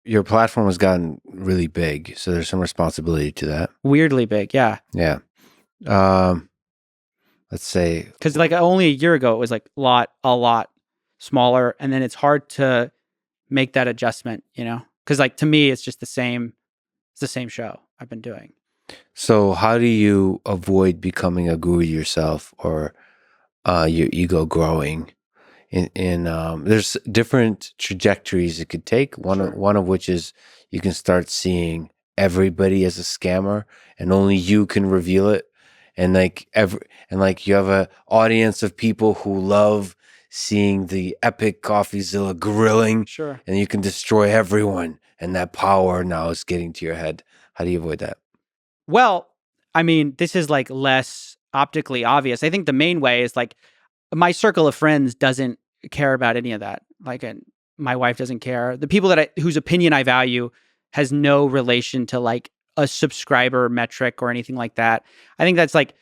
your platform has gotten really big, so there's some responsibility to that. Weirdly big, yeah. Yeah. Um, let's say, Because like only a year ago, it was like a lot smaller, and then it's hard to make that adjustment, you know? Because like to me, it's just the same. It's the same show I've been doing. so how do you avoid becoming a guru yourself or your ego growing? There's different trajectories it could take. Sure. One of which is you can start seeing everybody as a scammer, and only you can reveal it. And like you have a audience of people who love seeing the epic Coffeezilla grilling, Sure. and you can destroy everyone. And that power now is getting to your head. How do you avoid that? Well, I mean, this is like less optically obvious. I think the main way is like my circle of friends doesn't care about any of that. Like, and my wife doesn't care. The people whose opinion I value has no relation to like a subscriber metric or anything like that. I think that's like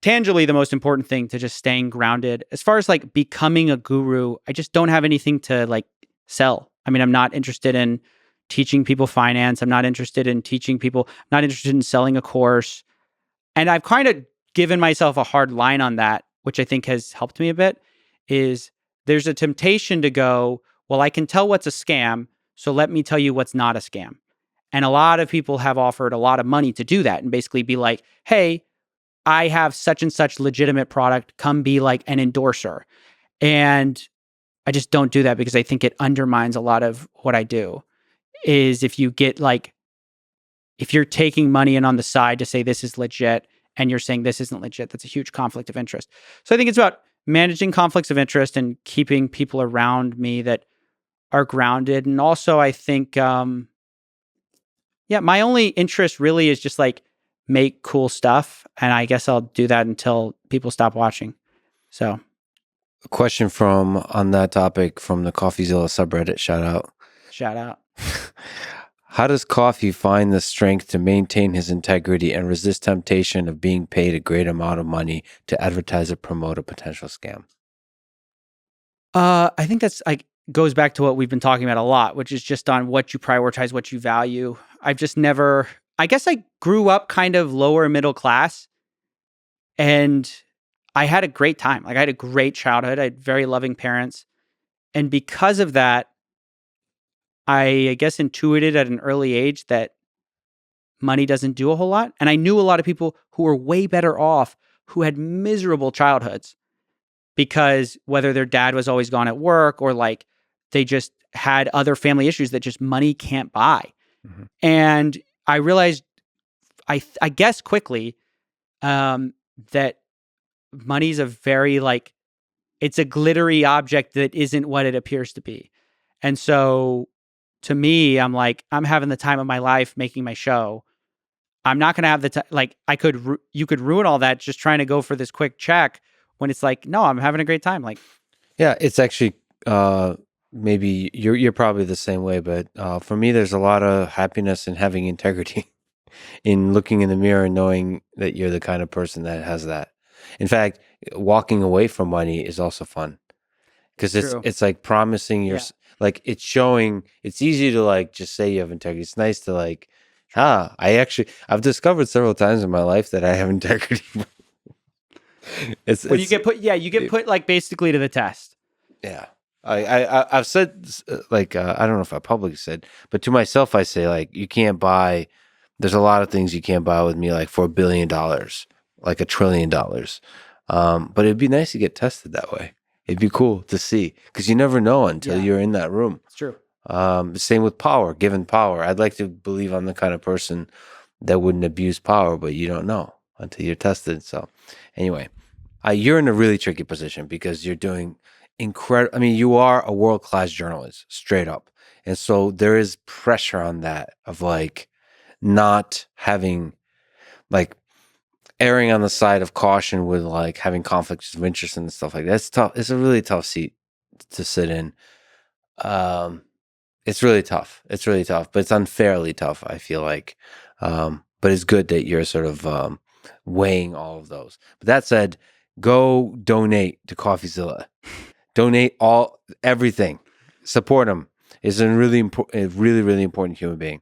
tangibly the most important thing to just staying grounded. As far as like becoming a guru, I just don't have anything to like sell. I mean, I'm not interested in teaching people finance. I'm not interested in teaching people, I'm not interested in selling a course. And I've kind of given myself a hard line on that, which I think has helped me a bit, is there's a temptation to go, well, I can tell what's a scam, so let me tell you what's not a scam. And a lot of people have offered a lot of money to do that and basically be like, hey, I have such and such legitimate product, come be like an endorser. And I just don't do that because I think it undermines a lot of what I do. Is if you get like, if you're taking money in on the side to say this is legit and you're saying this isn't legit, that's a huge conflict of interest. So I think it's about managing conflicts of interest and keeping people around me that are grounded. And also, I think, my only interest really is just like make cool stuff. And I guess I'll do that until people stop watching. So, A question from on that topic from the Coffeezilla subreddit. Shout out. shout out. How does Coffee find the strength to maintain his integrity and resist temptation of being paid a great amount of money to advertise or promote a potential scam? I think that's like goes back to what we've been talking about a lot, which is just on what you prioritize, what you value. I've just never, I guess I grew up kind of lower middle class and I had a great time. Like I had a great childhood. I had very loving parents. And because of that, I guess intuited at an early age that money doesn't do a whole lot. And I knew a lot of people who were way better off who had miserable childhoods because whether their dad was always gone at work or like they just had other family issues that just money can't buy. Mm-hmm. And I realized, I guess quickly, that money's a very like, it's a glittery object that isn't what it appears to be. And so to me, I'm like, I'm having the time of my life making my show. I'm not going to have the time. Like you could ruin all that just trying to go for this quick check when it's like, no, I'm having a great time. Like, Yeah, it's actually maybe you're probably the same way, but for me, there's a lot of happiness in having integrity, in looking in the mirror and knowing that you're the kind of person that has that. In fact, walking away from money is also fun because true. it's like promising your like it's showing. It's easy to like just say you have integrity. It's nice to like, I've discovered several times in my life that I have integrity. You get put like basically to the test. Yeah. I've said like I don't know if I publicly said, but to myself I say like you can't buy. There's a lot of things you can't buy with me, like for $1 billion, like $1 trillion. But it'd be nice to get tested that way. It'd be cool to see because you never know until you're in that room. It's true. Same with power. Given power, I'd like to believe I'm the kind of person that wouldn't abuse power, but you don't know until you're tested. So, anyway, you're in a really tricky position because you're doing incredible. I mean, you are a world-class journalist, straight up. And so there is pressure on that of like not having like erring on the side of caution with like having conflicts of interest and stuff like that. It's tough. It's a really tough seat to sit in. It's really tough. It's really tough, but it's unfairly tough, I feel like. But it's good that you're sort of weighing all of those. But that said, go donate to Coffeezilla. Donate everything. Support them. is a really really important human being.